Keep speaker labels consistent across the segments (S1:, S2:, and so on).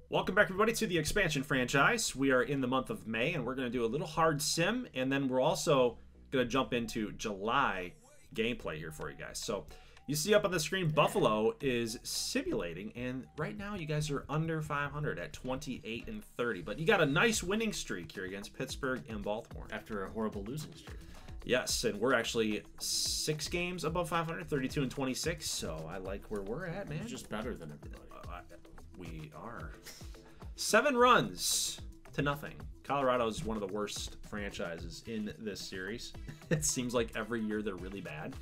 S1: Welcome back, everybody, to the expansion franchise. We are in the month of May, and we're going to do a little hard sim, and then we're also going to jump into July gameplay here for you guys. So you see up on the screen, Buffalo is simulating, and right now you guys are under 500 at 28 and 30. But you got a nice winning streak here against Pittsburgh and Baltimore.
S2: After a horrible losing streak.
S1: Yes, and we're actually 6 games above 500, 32 and 26, so I like where we're at, man.
S2: You're just better than everybody.
S1: We are. 7 runs to nothing. Colorado is one of the worst franchises in this series. It seems like every year they're really bad.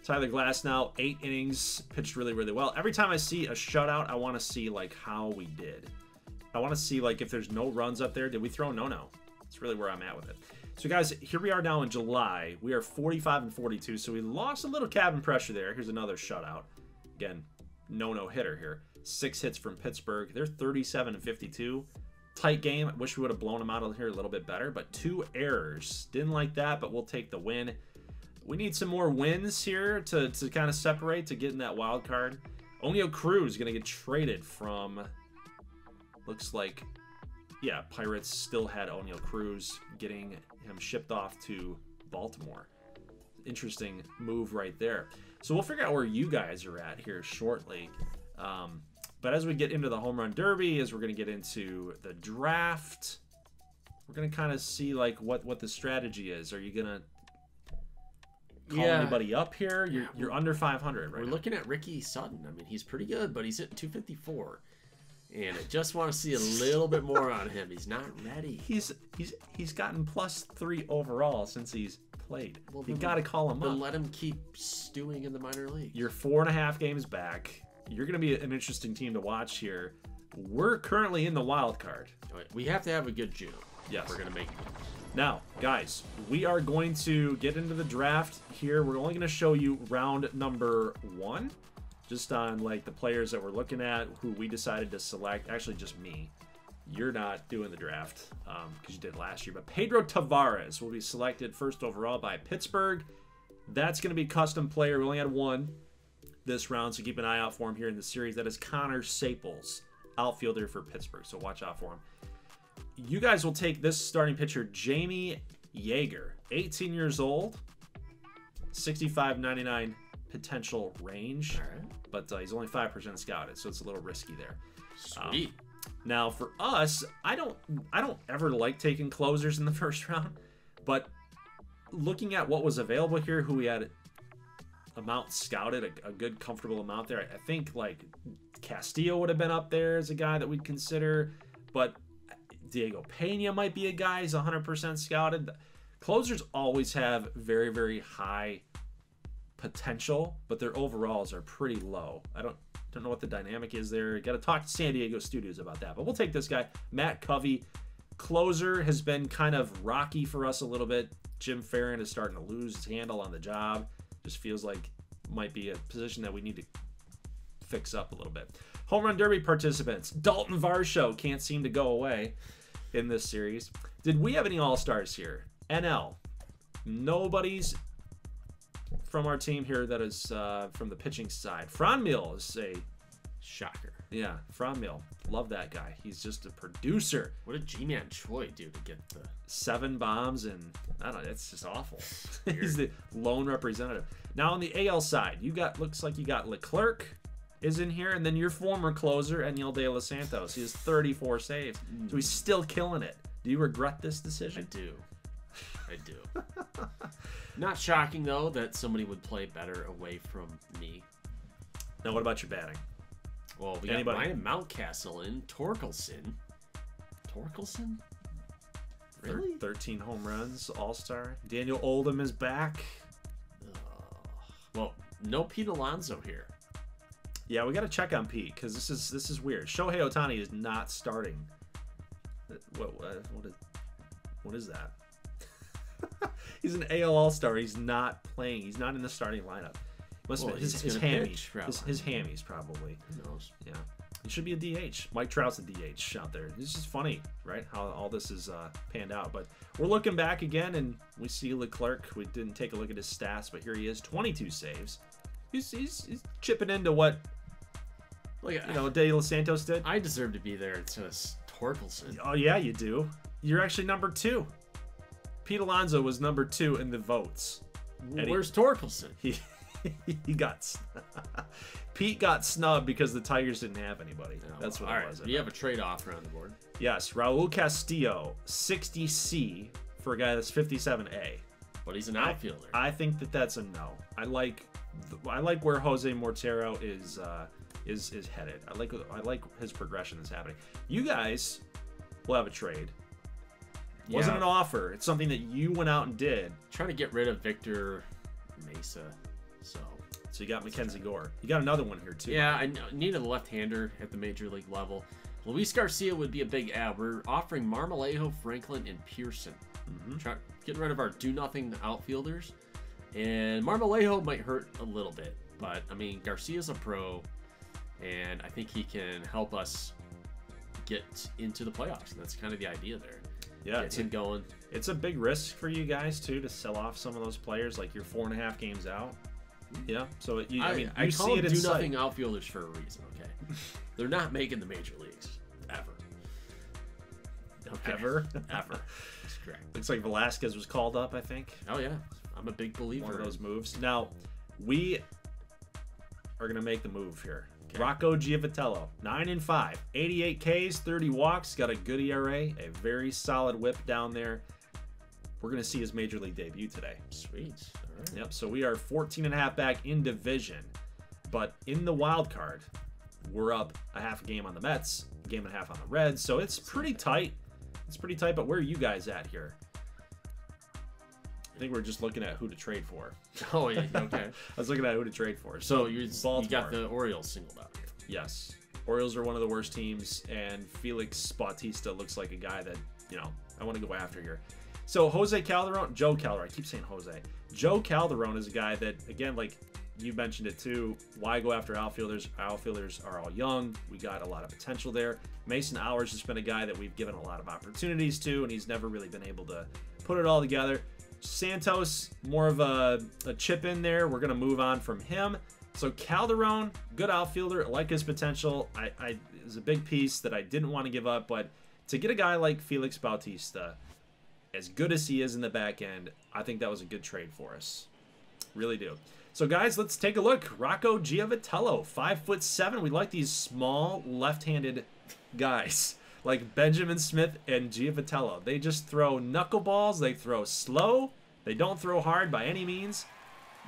S1: Tyler Glass now, 8 innings, pitched really, really well. Every time I see a shutout, I want to see like how we did. I want to see like if there's no runs up there, did we throw no? That's really where I'm at with it. So guys, here we are now in July. We are 45 and 42, so we lost a little cabin pressure there. Here's another shutout. Again, no hitter here. 6 hits from Pittsburgh. They're 37 and 52. Tight game. I wish we would have blown them out of here a little bit better, but 2 errors. Didn't like that, but we'll take the win. We need some more wins here to kind of separate to get in that wild card. Oneil Cruz is going to get traded from, looks like, yeah, Pirates still had Oneil Cruz, getting him shipped off to Baltimore. Interesting move right there. So we'll figure out where you guys are at here shortly. But as we get into the home run derby, as we're going to get into the draft, we're going to kind of see like what the strategy is. Are you going to call anybody up here? You're under 500 right now.
S2: We're looking at Ricky Sutton. I mean, he's pretty good, but he's hitting 254. And I just want to see a little bit more on him. He's not ready.
S1: He's gotten +3 overall since he's played. Well, you got to call him up.
S2: Then let him keep stewing in the minor league.
S1: You're 4.5 games back. You're going to be an interesting team to watch here. We're currently in the wild card.
S2: We have to have a good June.
S1: Yes.
S2: We're going to make it.
S1: Now, guys, we are going to get into the draft here. We're only going to show you round number 1. Just on like the players that we're looking at, who we decided to select. Actually, just me. You're not doing the draft because you did last year. But Pedro Tavares will be selected first overall by Pittsburgh. That's going to be custom player. We only had 1 this round, so keep an eye out for him here in the series. That is Connor Saples, outfielder for Pittsburgh, so watch out for him. You guys will take this starting pitcher, Jamie Yeager, 18 years old, 65-99 potential range, but he's only 5% scouted, so it's a little risky there.
S2: Sweet.
S1: Now for us, I don't ever like taking closers in the first round, but looking at what was available here, who we had amount scouted, a good comfortable amount there. I think like Castillo would have been up there as a guy that we'd consider, but Diego Pena might be a guy who's 100% scouted. Closers always have very, very high potential, but their overalls are pretty low. I don't know what the dynamic is there. Got to talk to San Diego Studios about that, but we'll take this guy, Matt Covey. Closer has been kind of rocky for us a little bit. Jim Farron is starting to lose his handle on the job. Just feels like might be a position that we need to fix up a little bit. Home Run Derby participants. Dalton Varsho can't seem to go away in this series. Did we have any All-Stars here? NL. Nobody's from our team here that is from the pitching side. Franmil is a
S2: shocker.
S1: Yeah, Franmil. Love that guy. He's just a producer.
S2: What did G-Man Choi do to get the
S1: 7 bombs? And I don't know, it's just awful. He's the lone representative. Now on the AL side, you got, looks like you got Leclerc is in here, and then your former closer, Eniel De Los Santos. He has 34 saves, so he's still killing it. Do you regret this decision?
S2: I do. Not shocking though that somebody would play better away from me.
S1: Now what about your batting?
S2: Well, we got Ryan Mountcastle in Torkelson. Torkelson? Really?
S1: 13 home runs, All-Star. Daniel Oldham is back.
S2: Well, no Pete Alonso here.
S1: Yeah, we got to check on Pete because this is weird. Shohei Ohtani is not starting. What is that? He's an AL All-Star. He's not playing. He's not in the starting lineup. Must be his hammies probably.
S2: Who knows?
S1: Yeah, it should be a DH. Mike Trout's a DH out there. It's just funny, right? How all this is panned out. But we're looking back again, and we see Leclerc. We didn't take a look at his stats, but here he is, 22 saves. He's chipping into what
S2: Like,
S1: you know, De Los Santos did.
S2: I deserve to be there instead of Torkelson.
S1: Oh yeah, you do. You're actually number 2. Pete Alonso was number 2 in the votes.
S2: Where's Torkelson?
S1: He got Pete got snubbed because the Tigers didn't have anybody.
S2: Oh,
S1: That's what
S2: all
S1: it
S2: right.
S1: was.
S2: You have a trade off around the board.
S1: Yes, Raul Castillo, 60C for a guy that's 57A.
S2: But he's an outfielder.
S1: I think that's a no. I like where Jose Mortero is headed. I like his progression that's happening. You guys will have a trade.
S2: Yeah.
S1: Wasn't an offer. It's something that you went out and did.
S2: Trying to get rid of Victor Mesa.
S1: So you got Mackenzie Gore. You got another one here too.
S2: Yeah, I needed a left-hander at the major league level. Luis Garcia would be a big add. We're offering Marmolejo, Franklin, and Pearson. Getting rid of our do-nothing outfielders. And Marmolejo might hurt a little bit. But, I mean, Garcia's a pro. And I think he can help us get into the playoffs. And that's kind of the idea there.
S1: Yeah,
S2: Get him going.
S1: It's a big risk for you guys, too, to sell off some of those players. Like, you're 4.5 games out. Yeah, so I mean,
S2: I
S1: you
S2: call
S1: see it
S2: them
S1: in
S2: do-nothing
S1: sight.
S2: outfielders for a reason, okay? They're not making the major leagues. Ever. Okay.
S1: Ever?
S2: Ever. That's correct.
S1: Looks like Velasquez was called up, I think.
S2: Oh, yeah. I'm a big believer.
S1: One of those moves. Now, we are going to make the move here.
S2: Okay.
S1: Rocco Giavitello, 9-5, 88 Ks, 30 walks, got a good ERA, a very solid whip down there. We're going to see his major league debut today.
S2: Sweet. All right.
S1: Yep, so we are 14.5 back in division. But in the wild card, we're up a half a game on the Mets, a game and a half on the Reds, so it's pretty tight. It's pretty tight, but where are you guys at here? I think we're just looking at who to trade for.
S2: Oh, yeah. Okay.
S1: I was looking at who to trade for.
S2: So you
S1: Baltimore.
S2: got the Orioles singled out here.
S1: Yes. Orioles are one of the worst teams, and Felix Bautista looks like a guy that, you know, I want to go after here. So Joe Calderon, I keep saying Jose. Joe Calderon is a guy that, again, like you mentioned it too, why go after outfielders? Our outfielders are all young. We got a lot of potential there. Mason Hours has been a guy that we've given a lot of opportunities to, and he's never really been able to put it all together. Santos, more of a chip in there. We're going to move on from him. So Calderon, good outfielder, like his potential. I is a big piece that I didn't want to give up, but to get a guy like Felix Bautista, as good as he is in the back end, I think that was a good trade for us. Really do. So guys, let's take a look. Rocco Giavitello, 5'7". We like these small left-handed guys like Benjamin Smith and Giavitello. They just throw knuckleballs. They throw slow. They don't throw hard by any means.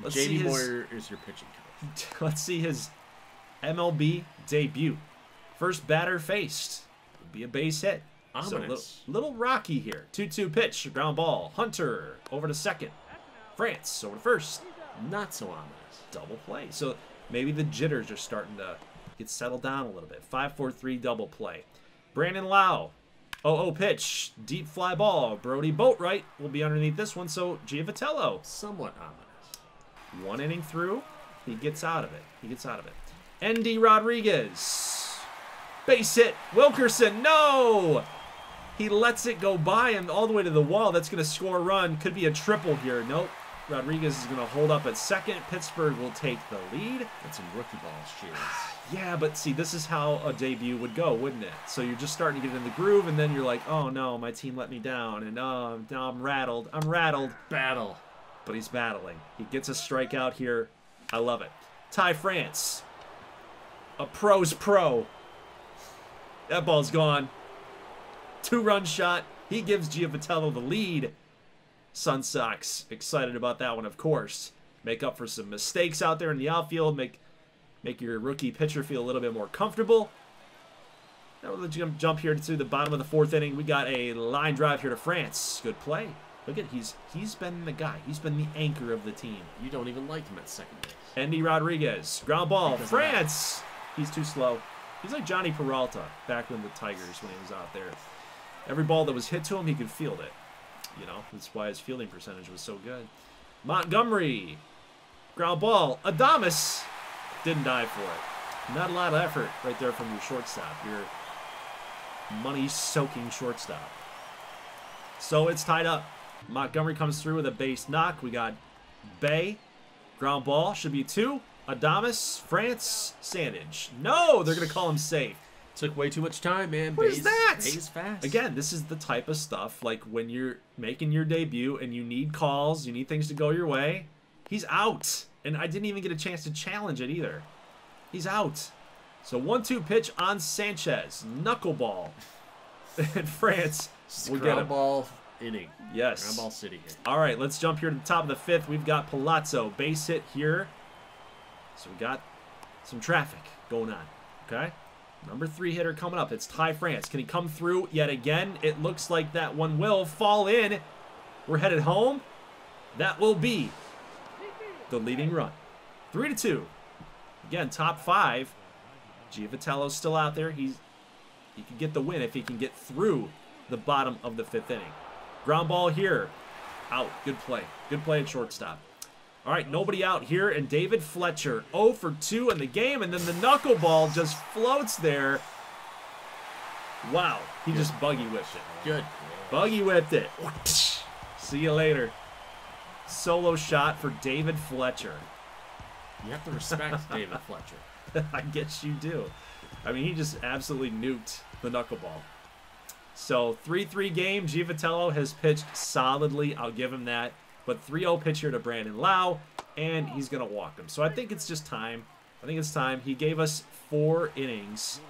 S2: JD Moyer is your pitching coach.
S1: Let's see his MLB debut. First batter faced. Would be a base hit.
S2: Ominous.
S1: So little rocky here. 2-2 pitch. Ground ball. Hunter over to second. France over to first.
S2: Not so ominous.
S1: Double play. So maybe the jitters are starting to get settled down a little bit. 5-4-3 double play. Brandon Lau. 0-0 pitch. Deep fly ball. Brody Boatwright will be underneath this one. So Giavitello.
S2: Somewhat ominous.
S1: One inning through. He gets out of it. Endy Rodriguez. Base hit. Wilkerson. No! He lets it go by him all the way to the wall. That's going to score a run. Could be a triple here. Nope. Rodriguez is going to hold up at second. Pittsburgh will take the lead.
S2: That's some rookie balls, cheers.
S1: Yeah, but see, this is how a debut would go, wouldn't it? So you're just starting to get in the groove, and then you're like, oh no, my team let me down, and now I'm rattled.
S2: Battle.
S1: But he's battling. He gets a strikeout here. I love it. Ty France. A pro's pro. That ball's gone. 2-run shot. He gives Giavitello the lead. Sun Sox excited about that one, of course. Make up for some mistakes out there in the outfield. Make your rookie pitcher feel a little bit more comfortable. Now we'll jump here to the bottom of the fourth inning. We got a line drive here to France. Good play. Look at he's been the guy. He's been the anchor of the team.
S2: You don't even like him at second base.
S1: Endy Rodriguez. Ground ball. France. He's too slow. He's like Johnny Peralta back when the Tigers when he was out there. Every ball that was hit to him, he could field it. You know, that's why his fielding percentage was so good. Montgomery. Ground ball. Adames. Didn't dive for it. Not a lot of effort right there from your shortstop. Your money-soaking shortstop. So it's tied up. Montgomery comes through with a base knock. We got Bay. Ground ball. Should be 2. Adames, France, Sandage. No, they're going to call him safe.
S2: Took way too much time, man.
S1: What is that?
S2: Bay's fast.
S1: Again, this is the type of stuff like when you're making your debut and you need calls, you need things to go your way. He's out. And I didn't even get a chance to challenge it either. He's out. So 1-2 pitch on Sanchez. Knuckleball. And France will get him.
S2: Ball inning.
S1: Yes.
S2: Ground ball city here.
S1: All right, let's jump here to the top of the 5th. We've got Palazzo. Base hit here. So we got some traffic going on. Okay. Number 3 hitter coming up. It's Ty France. Can he come through yet again? It looks like that one will fall in. We're headed home. That will be the leading run. 3-2. Again, top 5. Giovatello's still out there. He can get the win if he can get through the bottom of the 5th inning. Ground ball here. Out. Good play. Good play at shortstop. All right, nobody out here, and David Fletcher 0 for 2 in the game, and then the knuckleball just floats there. Wow, he just buggy whipped it.
S2: Good.
S1: Buggy whipped it. See you later. Solo shot for David Fletcher.
S2: You have to respect David Fletcher.
S1: I guess you do. I mean, he just absolutely nuked the knuckleball. So 3-3 game. Giovatello has pitched solidly. I'll give him that. But 3-0 pitch here to Brandon Lau, and he's going to walk him. So I think it's just time. I think it's time. He gave us 4 innings.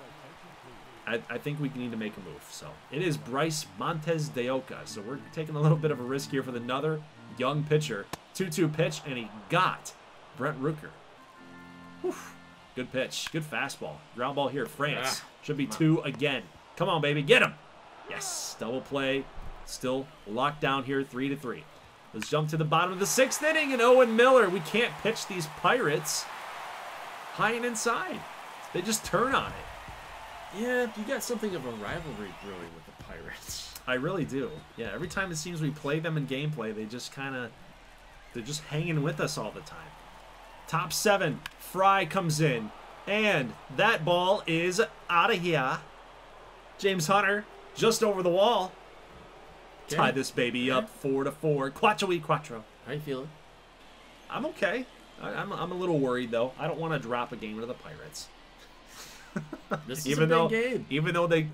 S1: I think we need to make a move. So it is Bryce Montes de Oca. So we're taking a little bit of a risk here for another young pitcher. 2-2 pitch, and he got Brent Rooker. Whew. Good pitch. Good fastball. Ground ball here. France. Should be 2 again. Come on, baby. Get him. Yes. Double play. Still locked down here. 3-3. Let's jump to the bottom of the 6th inning, and Owen Miller. We can't pitch these Pirates high and inside. They just turn on it.
S2: Yeah, you got something of a rivalry brewing with the Pirates.
S1: I really do. Yeah, every time it seems we play them in gameplay, they just they're just hanging with us all the time. Top 7, Fry comes in, and that ball is out of here. James Hunter just over the wall. Tie this baby up 4-4. Quattro y quattro.
S2: How you feeling?
S1: I'm okay. I'm a little worried though. I don't want to drop a game to the Pirates.
S2: This is a big game.
S1: Even though they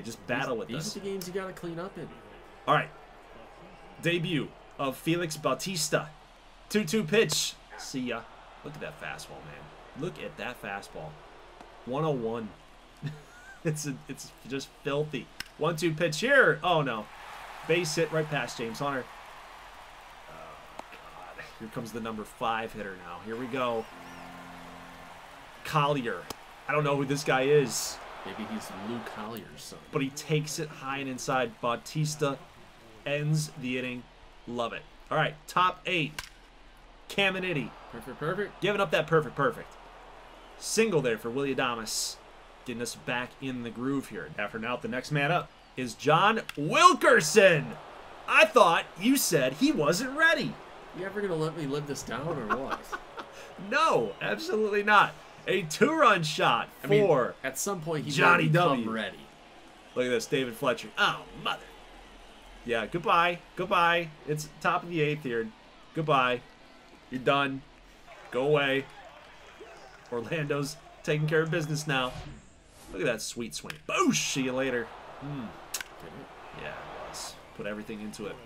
S1: just battle with us.
S2: These are the games you got to clean up in.
S1: All right. Debut of Felix Bautista. 2-2 pitch. See ya. Look at that fastball, man. Look at that fastball. 101. It's just filthy. 1-2 pitch here. Oh no. Base hit right past James Hunter. Oh, God. Here comes the number 5 hitter now. Here we go. Collier. I don't know who this guy is.
S2: Maybe he's Lou Collier's son.
S1: But he takes it high and inside. Bautista ends the inning. Love it. All right, top 8. Caminiti.
S2: Perfect.
S1: Giving up that perfect. Single there for Willie Adames. Getting us back in the groove here. After now, the next man up is John Wilkerson. I thought you said he wasn't ready.
S2: You ever going to let me live this down or what?
S1: No, absolutely not. A 2-run shot for
S2: at some point he
S1: Johnny W.
S2: Come ready.
S1: Look at this, David Fletcher. Oh, mother. Yeah, goodbye. It's top of the 8th here. Goodbye. You're done. Go away. Orlando's taking care of business now. Look at that sweet swing. Boosh! See you later. Yeah, it was. Put everything into it.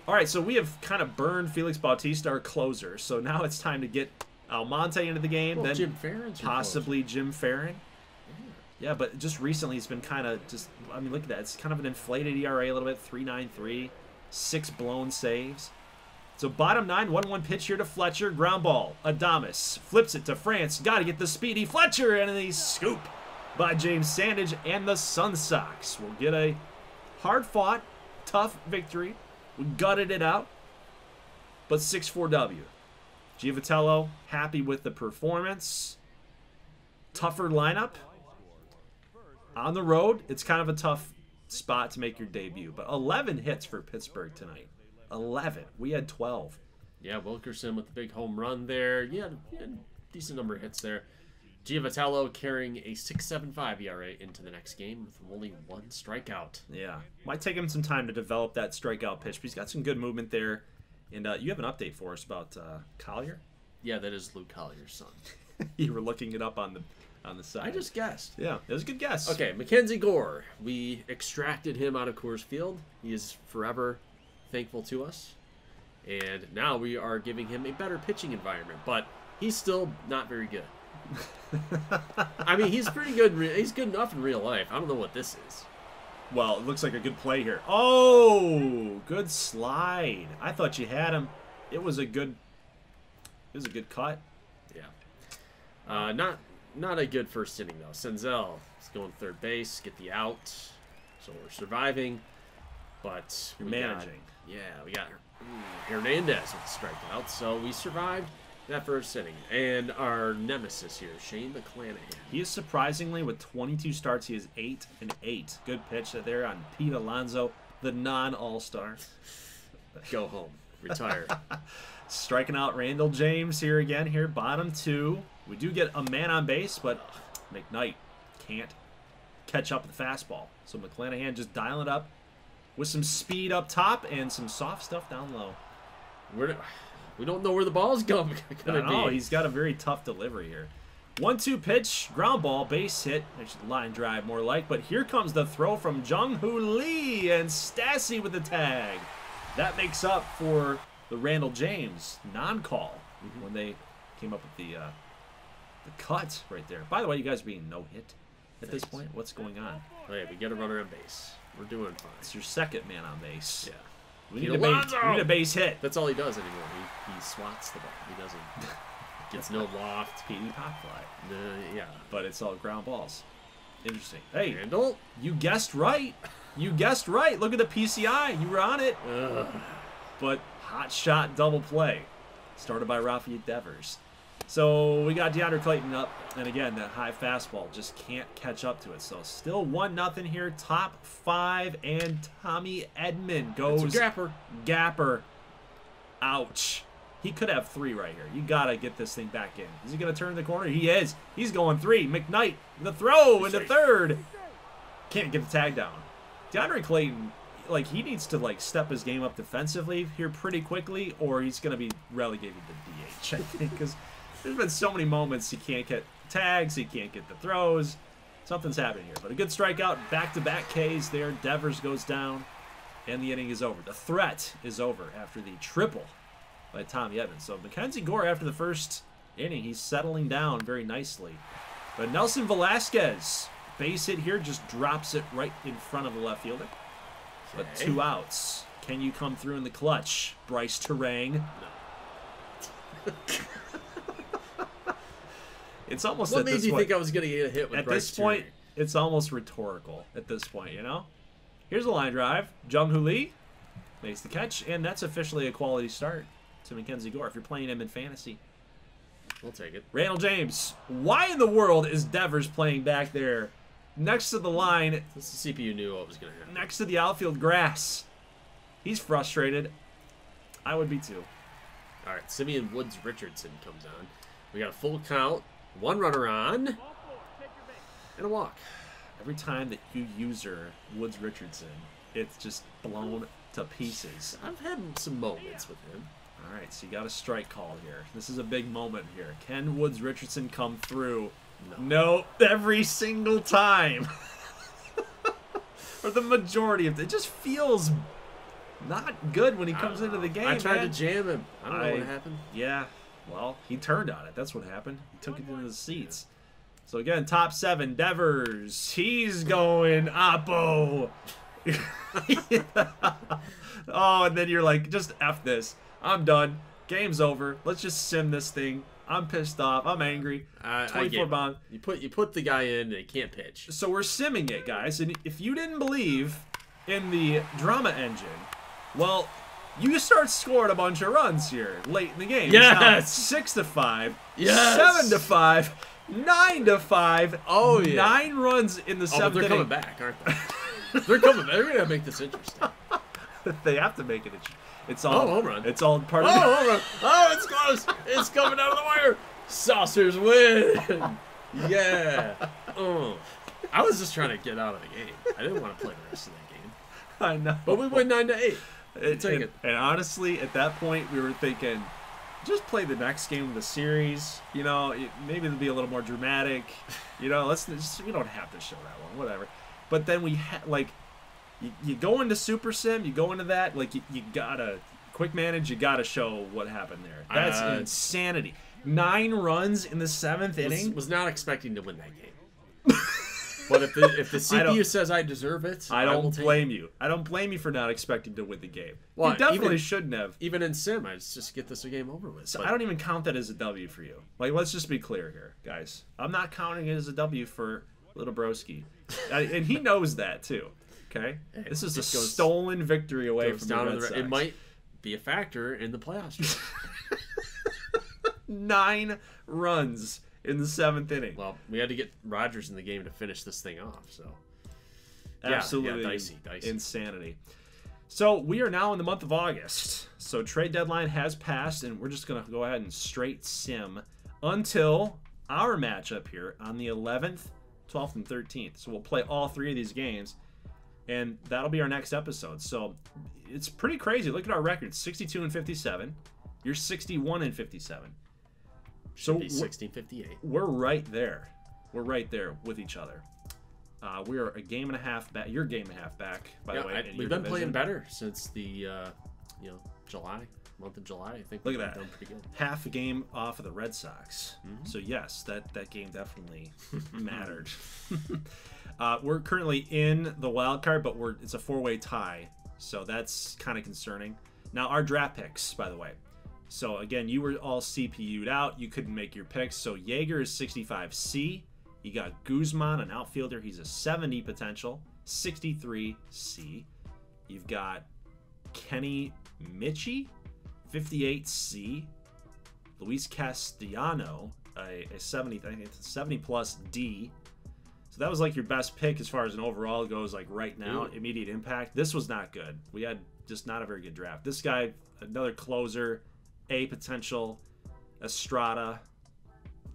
S1: All right, so we have kind of burned Felix Bautista, our closer. So now it's time to get Almonte into the game.
S2: Well,
S1: then
S2: Jim Farron's
S1: possibly Jim Farron. Yeah, but just recently it's been kind of just, I mean, look at that. It's kind of an inflated ERA a little bit, 3.93, 6 blown saves. So bottom 9, 1-1 pitch here to Fletcher. Ground ball. Adames flips it to France. Got to get the speedy Fletcher, and a scoop by James Sandage, and the Sun Sox will get a hard-fought, tough victory. We gutted it out, but 6-4 W. Giovatello happy with the performance. Tougher lineup. On the road, it's kind of a tough spot to make your debut, but 11 hits for Pittsburgh tonight. 11. We had 12.
S2: Yeah, Wilkerson with the big home run there. Yeah, decent number of hits there. Giovatello carrying a 6.75 ERA into the next game with only 1 strikeout.
S1: Yeah. Might take him some time to develop that strikeout pitch, but he's got some good movement there. And you have an update for us about Collier?
S2: Yeah, that is Lou Collier's son.
S1: You were looking it up on the side.
S2: I just guessed.
S1: Yeah, it was a good guess.
S2: Okay, Mackenzie Gore. We extracted him out of Coors Field. He is forever thankful to us. And now we are giving him a better pitching environment. But he's still not very good. I mean, he's pretty good. He's good enough in real life. I don't know what this is.
S1: Well, it looks like a good play here. Oh, good slide. I thought you had him. It was a good cut.
S2: Yeah. Not a good first inning, though. Senzel is going third base, get the out. So we're surviving. But
S1: You're managing.
S2: We got Hernandez with the strikeout. So we survived that first inning. And our nemesis here, Shane McClanahan.
S1: He is surprisingly, with 22 starts, he is 8-8. Good pitch there on Pete Alonso, the non-all-star.
S2: Go home. Retire.
S1: Striking out Randall James here again, bottom 2. We do get a man on base, but McKnight can't catch up with the fastball. So McClanahan just dialing it up with some speed up top and some soft stuff down low.
S2: We don't know where the ball's going to be.
S1: No, he's got a very tough delivery here. 1-2 pitch, ground ball, base hit. Actually, line drive more like, but here comes the throw from Jung-Hoo Lee and Stassi with the tag. That makes up for the Randall James non-call when they came up with the cut right there. By the way, you guys are being no-hit at this point. What's going on?
S2: Oh, yeah, we get a runner on base. We're doing fine.
S1: It's your second man on base.
S2: Yeah.
S1: We need a base hit.
S2: That's all he does anymore. He swats the ball. He doesn't. Gets no loft.
S1: Petey pop fly.
S2: Yeah.
S1: But it's all ground balls. Interesting. Hey,
S2: Randall,
S1: you guessed right. You guessed right. Look at the PCI. You were on it. But hot shot double play. Started by Rafael Devers. So we got DeAndre Clayton up. And again, that high fastball just can't catch up to it. So still 1-0 here. Top 5. And Tommy Edman goes. Gapper. Ouch. He could have 3 right here. You got to get this thing back in. Is he going to turn the corner? He is. He's going 3. McKnight, the throw into third. Can't get the tag down. DeAndre Clayton, like, he needs to, like, step his game up defensively here pretty quickly, or he's going to be relegated to DH, I think, because there's been so many moments he can't get tags, he can't get the throws. Something's happening here. But a good strikeout, back-to-back Ks there. Devers goes down, and the inning is over. The threat is over after the triple by Tommy Edman. So Mackenzie Gore, after the first inning, he's settling down very nicely. But Nelson Velasquez, base hit here, just drops it right in front of the left fielder. But 2 outs. Can you come through in the clutch, Bryce Terang? No. It's almost
S2: what made you think I was going to get a hit with
S1: at
S2: Bryce
S1: this point? It's almost rhetorical at this point, you know. Here's a line drive. Jung-Hoo Lee makes the catch, and that's officially a quality start to Mackenzie Gore if you're playing him in fantasy.
S2: We'll take it.
S1: Randall James. Why in the world is Devers playing back there next to the line?
S2: This CPU knew what was going to happen.
S1: Next to the outfield grass. He's frustrated. I would be too.
S2: All right, Simeon Woods Richardson comes on. We got a full count, 1 runner on, and a walk.
S1: Every time that you user Woods Richardson, it's just blown to pieces.
S2: I've had some moments with him.
S1: All right, so you got a strike call here. This is a big moment here. Can Woods Richardson come through? No, every single time. Or the majority of it. It just feels not good when he comes into the game.
S2: I tried to jam him. I don't know what happened.
S1: Yeah, well, he turned on it. That's what happened. He took it into the seats. So again, top 7, Devers. He's going Oppo. Oh, and then you're like, just F this. I'm done. Game's over. Let's just sim this thing. I'm pissed off. I'm angry. 24 bond.
S2: You put the guy in and he can't pitch.
S1: So we're simming it, guys. And if you didn't believe in the drama engine, well, you start scoring a bunch of runs here late in the game.
S2: Yes.
S1: 6-5.
S2: Yes.
S1: 7-5. 9-5.
S2: Oh yeah.
S1: 9 runs in the 7th inning.
S2: They're coming back, aren't they? They're coming back. They're gonna make this interesting.
S1: They have to make it interesting. It's all
S2: home run.
S1: It's all part of
S2: home run. Oh, it's close. It's coming out of the wire. Saucers win. Yeah. I was just trying to get out of the game. I didn't want to play the rest of that game.
S1: I know.
S2: But we win 9-8.
S1: And honestly, at that point, we were thinking, just play the next game of the series. You know, maybe it'll be a little more dramatic. You know, we don't have to show that one, whatever. But then you go into Super Sim, you go into that, like you gotta quick manage, you gotta show what happened there. That's insanity. 9 runs in the 7th inning.
S2: Was not expecting to win that game. But if the CPU says I deserve it,
S1: I don't blame you. I don't blame you for not expecting to win the game.
S2: Well,
S1: you definitely shouldn't have.
S2: Even in Sim, I just get this game over with.
S1: So I don't even count that as a W for you. Like, let's just be clear here, guys. I'm not counting it as a W for Little Broski. And he knows that, too. Okay? This is a stolen victory away from the Red Sox.
S2: It might be a factor in the playoffs.
S1: 9 runs in the 7th inning.
S2: Well, we had to get Rogers in the game to finish this thing off, so
S1: absolutely
S2: dicey.
S1: Insanity. So we are now in the month of August. So trade deadline has passed, and we're just going to go ahead and straight sim until our matchup here on the 11th, 12th, and 13th. So we'll play all 3 of these games, and that'll be our next episode. So it's pretty crazy. Look at our record: 62 and 57. You're 61 and 57. So
S2: 1658.
S1: We're right there. We're right there with each other. We are a game and a half back. You're a game and a half back, by the way.
S2: We've been playing better since the month of July. I think.
S1: Look at that.
S2: Done pretty good.
S1: Half a game off of the Red Sox. Mm-hmm. So yes, that game definitely mattered. We're currently in the wild card, but it's a 4-way tie, so that's kind of concerning. Now our draft picks, by the way. So, again, you were all CPU'd out. You couldn't make your picks. So, Yeager is 65C. You got Guzman, an outfielder. He's a 70 potential, 63C. You've got Kenny Michie, 58C. Luis Castellano, a 70, I think it's a 70-plus D. So, that was like your best pick as far as an overall goes, like right now, immediate impact. This was not good. We had just not a very good draft. This guy, another closer. A potential, Estrada.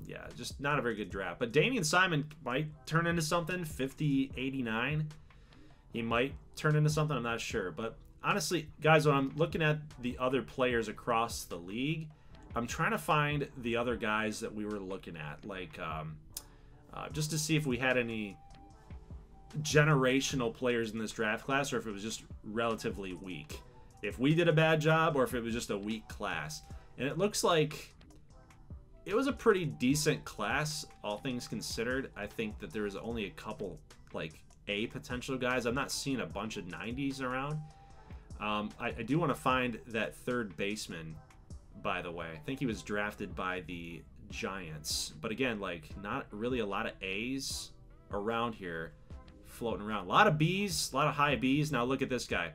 S1: Yeah, just not a very good draft. But Damian Simon might turn into something. 50-89. He might turn into something. I'm not sure. But honestly, guys, when I'm looking at the other players across the league, I'm trying to find the other guys that we were looking at. Like, just to see if we had any generational players in this draft class or if it was just relatively weak. If we did a bad job or if it was just a weak class. And it looks like it was a pretty decent class, all things considered. I think that there was only a couple, like, A potential guys. I'm not seeing a bunch of 90s around. I do want to find that third baseman, by the way. I think he was drafted by the Giants. But again, like, not really a lot of A's around here floating around. A lot of B's, a lot of high B's. Now look at this guy.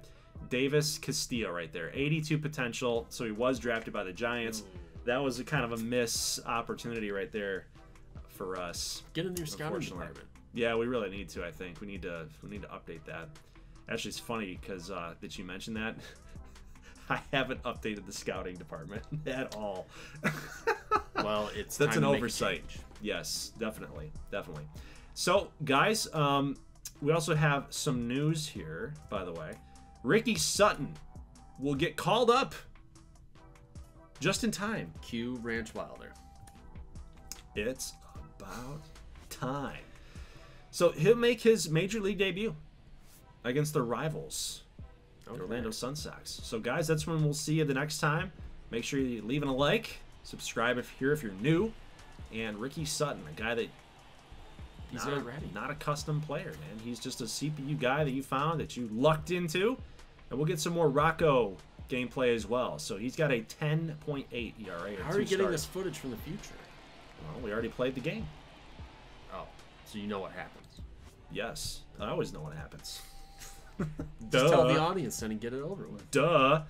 S1: Davis Castillo right there, 82 potential. So he was drafted by the Giants. That was a kind of a miss opportunity right there for us.
S2: Get in your scouting department.
S1: Yeah, we really need to. I think we need to update that. Actually, it's funny because did you mention that? I haven't updated the scouting department at all.
S2: Well,
S1: that's an oversight. Yes, definitely. So, guys, we also have some news here, by the way. Ricky Sutton will get called up just in time.
S2: Cue Ranch Wilder.
S1: It's about time. So he'll make his major league debut against their rivals, the Orlando Sun Sox. So guys, that's when we'll see you the next time. Make sure you're leaving a like, subscribe if you're new, and Ricky Sutton, a guy that he's not a custom player, man. He's just a CPU guy that you found, that you lucked into. And we'll get some more Rocco gameplay as well. So he's got a 10.8 ERA.
S2: How are you getting this footage from the future?
S1: Well, we already played the game.
S2: Oh, so you know what happens.
S1: Yes, I always know what happens.
S2: Just tell the audience then and get it over with.
S1: Duh.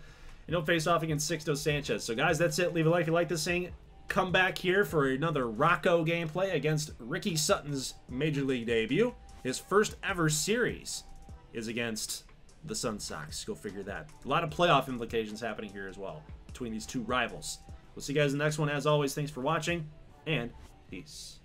S1: And he'll face off against Sixto Sanchez. So guys, that's it. Leave a like if you like this thing. Come back here for another Rocco gameplay against Ricky Sutton's Major League debut. His first ever series is against the Sun Sox. Go figure that. A lot of playoff implications happening here as well between these two rivals. We'll see you guys in the next one. As always, thanks for watching, and peace.